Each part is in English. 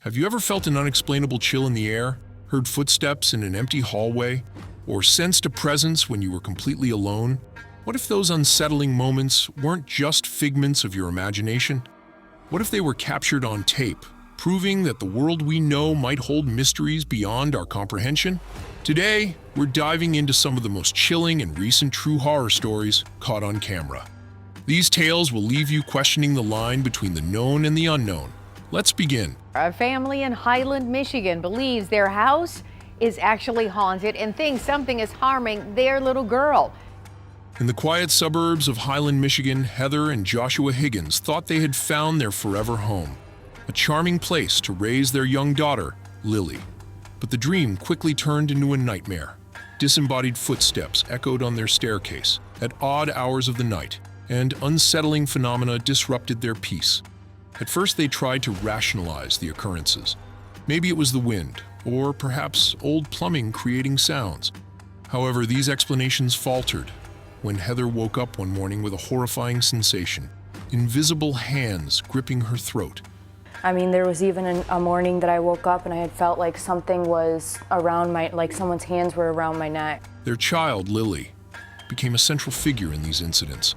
Have you ever felt an unexplainable chill in the air, heard footsteps in an empty hallway, or sensed a presence when you were completely alone? What if those unsettling moments weren't just figments of your imagination? What if they were captured on tape, proving that the world we know might hold mysteries beyond our comprehension? Today, we're diving into some of the most chilling and recent true horror stories caught on camera. These tales will leave you questioning the line between the known and the unknown. Let's begin. A family in Highland, Michigan believes their house is actually haunted and thinks something is harming their little girl. In the quiet suburbs of Highland, Michigan, Heather and Joshua Higgins thought they had found their forever home, a charming place to raise their young daughter, Lily. But the dream quickly turned into a nightmare. Disembodied footsteps echoed on their staircase at odd hours of the night, and unsettling phenomena disrupted their peace. At first, they tried to rationalize the occurrences. Maybe it was the wind, or perhaps old plumbing creating sounds. However, these explanations faltered when Heather woke up one morning with a horrifying sensation, invisible hands gripping her throat. There was even a morning that I woke up and I had felt like something was around like someone's hands were around my neck. Their child, Lily, became a central figure in these incidents.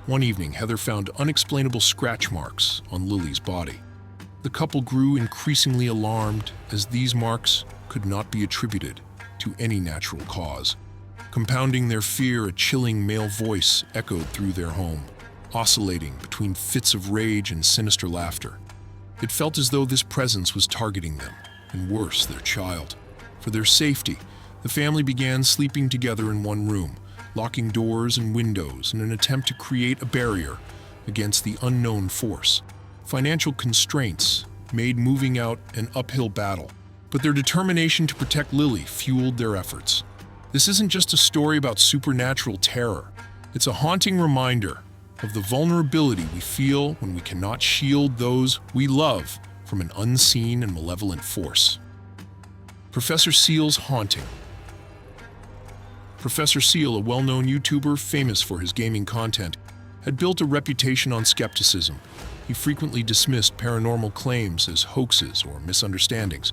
One evening, Heather found unexplainable scratch marks on Lily's body. The couple grew increasingly alarmed as these marks could not be attributed to any natural cause. Compounding their fear, a chilling male voice echoed through their home, oscillating between fits of rage and sinister laughter. It felt as though this presence was targeting them, and worse, their child. For their safety, the family began sleeping together in one room, locking doors and windows in an attempt to create a barrier against the unknown force. Financial constraints made moving out an uphill battle, but their determination to protect Lily fueled their efforts. This isn't just a story about supernatural terror. It's a haunting reminder of the vulnerability we feel when we cannot shield those we love from an unseen and malevolent force. Professor Seal's haunting. Professor Seal, a well-known YouTuber famous for his gaming content, had built a reputation on skepticism. He frequently dismissed paranormal claims as hoaxes or misunderstandings.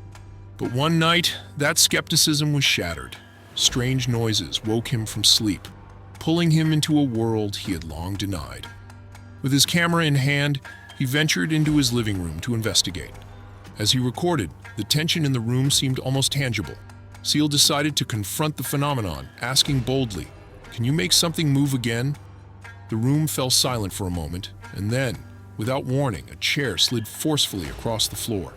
But one night, that skepticism was shattered. Strange noises woke him from sleep, pulling him into a world he had long denied. With his camera in hand, he ventured into his living room to investigate. As he recorded, the tension in the room seemed almost tangible. Seal decided to confront the phenomenon, asking boldly, "Can you make something move again?" The room fell silent for a moment, and then, without warning, a chair slid forcefully across the floor.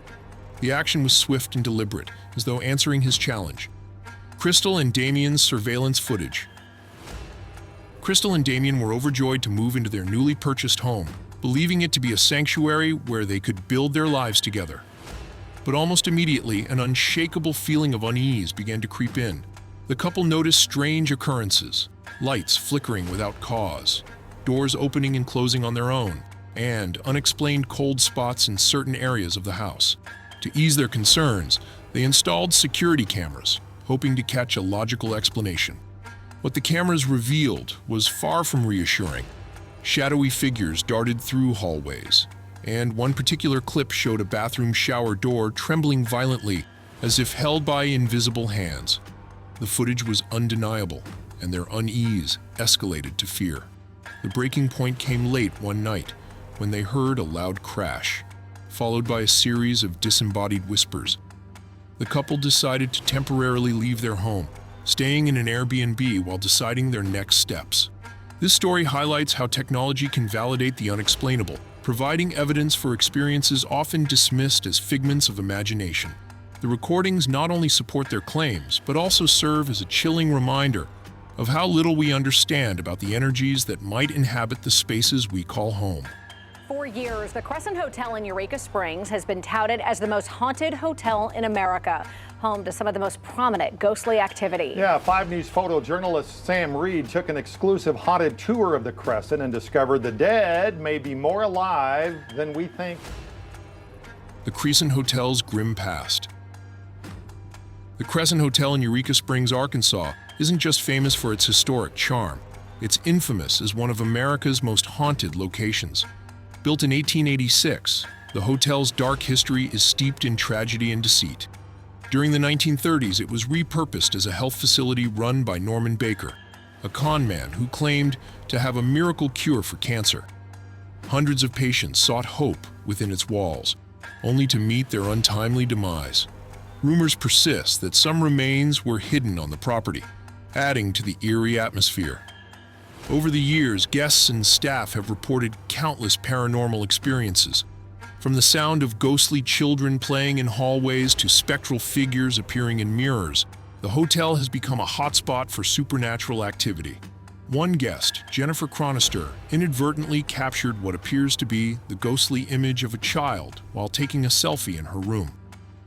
The action was swift and deliberate, as though answering his challenge. Crystal and Damien's surveillance footage. Crystal and Damien were overjoyed to move into their newly purchased home, believing it to be a sanctuary where they could build their lives together. But almost immediately, an unshakable feeling of unease began to creep in. The couple noticed strange occurrences, lights flickering without cause, doors opening and closing on their own, and unexplained cold spots in certain areas of the house. To ease their concerns, they installed security cameras, hoping to catch a logical explanation. What the cameras revealed was far from reassuring. Shadowy figures darted through hallways, and one particular clip showed a bathroom shower door trembling violently as if held by invisible hands. The footage was undeniable, and their unease escalated to fear. The breaking point came late one night when they heard a loud crash, followed by a series of disembodied whispers. The couple decided to temporarily leave their home, staying in an Airbnb while deciding their next steps. This story highlights how technology can validate the unexplainable, providing evidence for experiences often dismissed as figments of imagination. The recordings not only support their claims, but also serve as a chilling reminder of how little we understand about the energies that might inhabit the spaces we call home. For years, the Crescent Hotel in Eureka Springs has been touted as the most haunted hotel in America, home to some of the most prominent ghostly activity. Yeah, 5 News photojournalist Sam Reed took an exclusive haunted tour of the Crescent and discovered the dead may be more alive than we think. The Crescent Hotel's grim past. The Crescent Hotel in Eureka Springs, Arkansas, isn't just famous for its historic charm. It's infamous as one of America's most haunted locations. Built in 1886, The hotel's dark history is steeped in tragedy and deceit. During the 1930s, it was repurposed as a health facility run by Norman Baker, a con man who claimed to have a miracle cure for cancer. Hundreds of patients sought hope within its walls, only to meet their untimely demise. Rumors persist that some remains were hidden on the property, adding to the eerie atmosphere. Over the years, guests and staff have reported countless paranormal experiences, from the sound of ghostly children playing in hallways to spectral figures appearing in mirrors. The hotel has become a hotspot for supernatural activity. One guest, Jennifer Chronister, inadvertently captured what appears to be the ghostly image of a child while taking a selfie in her room.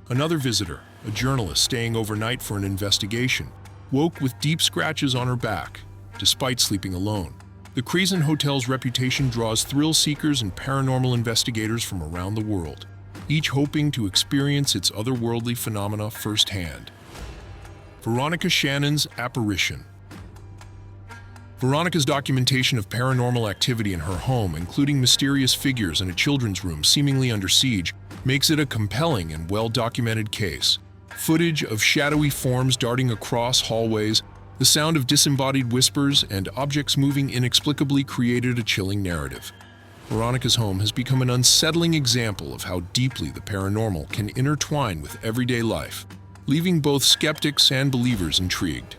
Another visitor, a journalist staying overnight for an investigation, woke with deep scratches on her back, despite sleeping alone. The Crescent Hotel's reputation draws thrill-seekers and paranormal investigators from around the world, each hoping to experience its otherworldly phenomena firsthand. Veronica Shannon's apparition. Veronica's documentation of paranormal activity in her home, including mysterious figures in a children's room seemingly under siege, makes it a compelling and well-documented case. Footage of shadowy forms darting across hallways, the sound of disembodied whispers, and objects moving inexplicably created a chilling narrative. Veronica's home has become an unsettling example of how deeply the paranormal can intertwine with everyday life, leaving both skeptics and believers intrigued.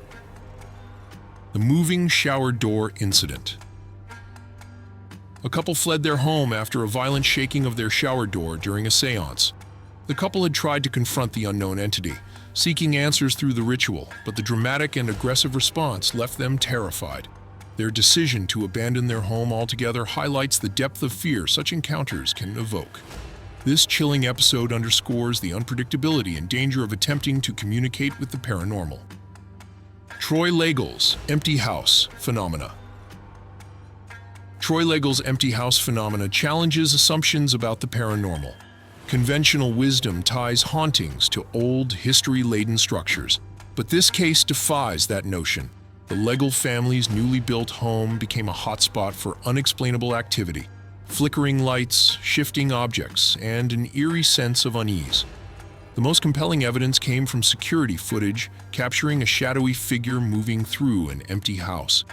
The moving shower door incident. A couple fled their home after a violent shaking of their shower door during a seance. The couple had tried to confront the unknown entity, seeking answers through the ritual, but the dramatic and aggressive response left them terrified. Their decision to abandon their home altogether highlights the depth of fear such encounters can evoke. This chilling episode underscores the unpredictability and danger of attempting to communicate with the paranormal. Troy Legel's empty house phenomena. Troy Legel's empty house phenomena challenges assumptions about the paranormal. Conventional wisdom ties hauntings to old, history-laden structures, but this case defies that notion. The Legel family's newly built home became a hotspot for unexplainable activity, flickering lights, shifting objects, and an eerie sense of unease. The most compelling evidence came from security footage capturing a shadowy figure moving through an empty house.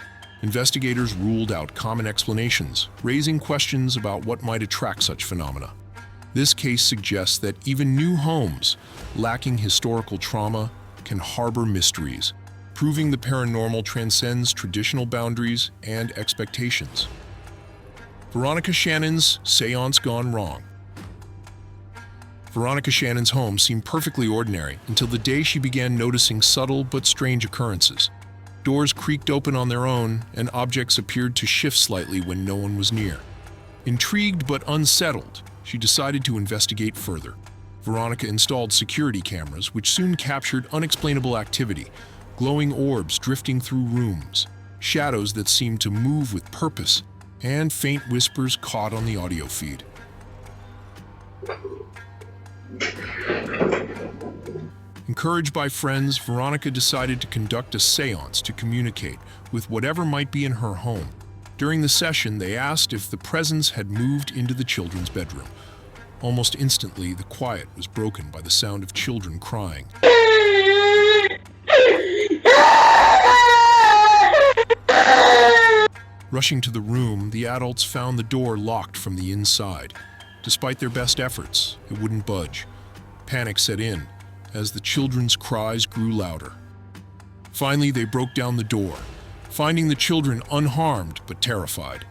Investigators ruled out common explanations, raising questions about what might attract such phenomena. This case suggests that even new homes, lacking historical trauma, can harbor mysteries, proving the paranormal transcends traditional boundaries and expectations. Veronica Shannon's seance gone wrong. Veronica Shannon's home seemed perfectly ordinary until the day she began noticing subtle but strange occurrences. Doors creaked open on their own, and objects appeared to shift slightly when no one was near. Intrigued but unsettled, she decided to investigate further. Veronica installed security cameras, which soon captured unexplainable activity, glowing orbs drifting through rooms, shadows that seemed to move with purpose, and faint whispers caught on the audio feed. Encouraged by friends, Veronica decided to conduct a seance to communicate with whatever might be in her home. During the session, they asked if the presence had moved into the children's bedroom. Almost instantly, the quiet was broken by the sound of children crying. Rushing to the room, the adults found the door locked from the inside. Despite their best efforts, it wouldn't budge. Panic set in as the children's cries grew louder. Finally, they broke down the door, finding the children unharmed but terrified.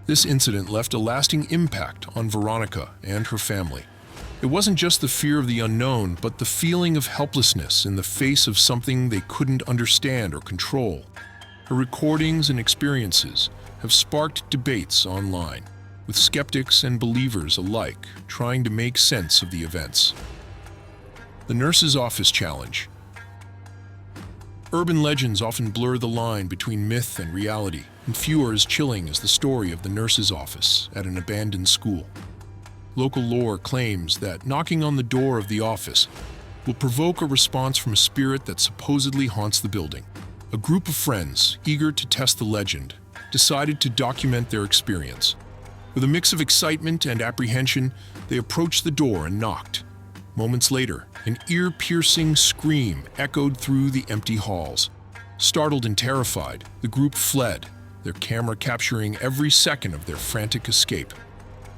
This incident left a lasting impact on Veronica and her family. It wasn't just the fear of the unknown, but the feeling of helplessness in the face of something they couldn't understand or control. Her recordings and experiences have sparked debates online, with skeptics and believers alike trying to make sense of the events. The Nurse's Office Challenge. Urban legends often blur the line between myth and reality, and few are as chilling as the story of the nurse's office at an abandoned school. Local lore claims that knocking on the door of the office will provoke a response from a spirit that supposedly haunts the building. A group of friends, eager to test the legend, decided to document their experience. With a mix of excitement and apprehension, they approached the door and knocked. Moments later, an ear-piercing scream echoed through the empty halls. Startled and terrified, the group fled, their camera capturing every second of their frantic escape.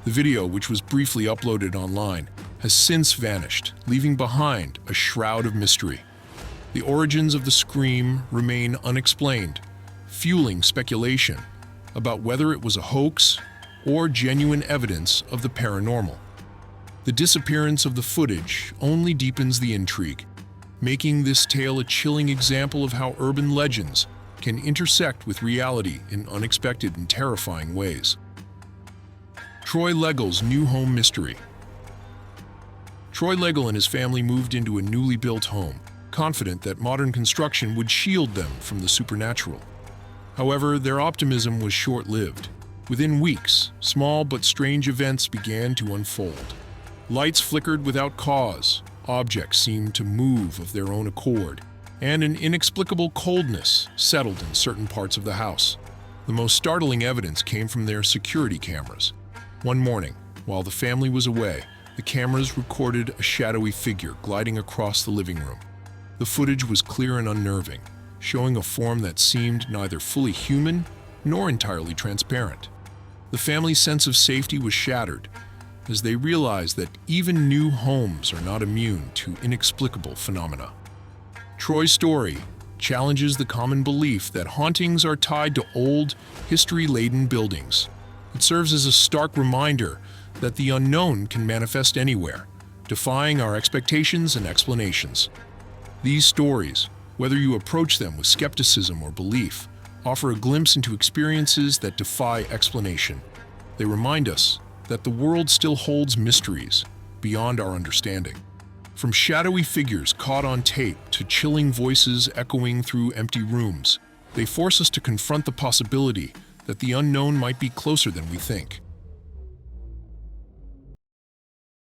The video, which was briefly uploaded online, has since vanished, leaving behind a shroud of mystery. The origins of the scream remain unexplained, fueling speculation about whether it was a hoax or genuine evidence of the paranormal. The disappearance of the footage only deepens the intrigue, making this tale a chilling example of how urban legends can intersect with reality in unexpected and terrifying ways. Troy Legel's new home mystery. Troy Legel and his family moved into a newly built home, confident that modern construction would shield them from the supernatural. However, their optimism was short-lived. Within weeks, small but strange events began to unfold. Lights flickered without cause, objects seemed to move of their own accord, and an inexplicable coldness settled in certain parts of the house. The most startling evidence came from their security cameras. One morning, while the family was away, the cameras recorded a shadowy figure gliding across the living room. The footage was clear and unnerving, showing a form that seemed neither fully human nor entirely transparent. The family's sense of safety was shattered as they realized that even new homes are not immune to inexplicable phenomena. Troy's story challenges the common belief that hauntings are tied to old, history-laden buildings. It serves as a stark reminder that the unknown can manifest anywhere, defying our expectations and explanations. These stories, whether you approach them with skepticism or belief, offer a glimpse into experiences that defy explanation. They remind us that the world still holds mysteries beyond our understanding. From shadowy figures caught on tape to chilling voices echoing through empty rooms, they force us to confront the possibility that the unknown might be closer than we think.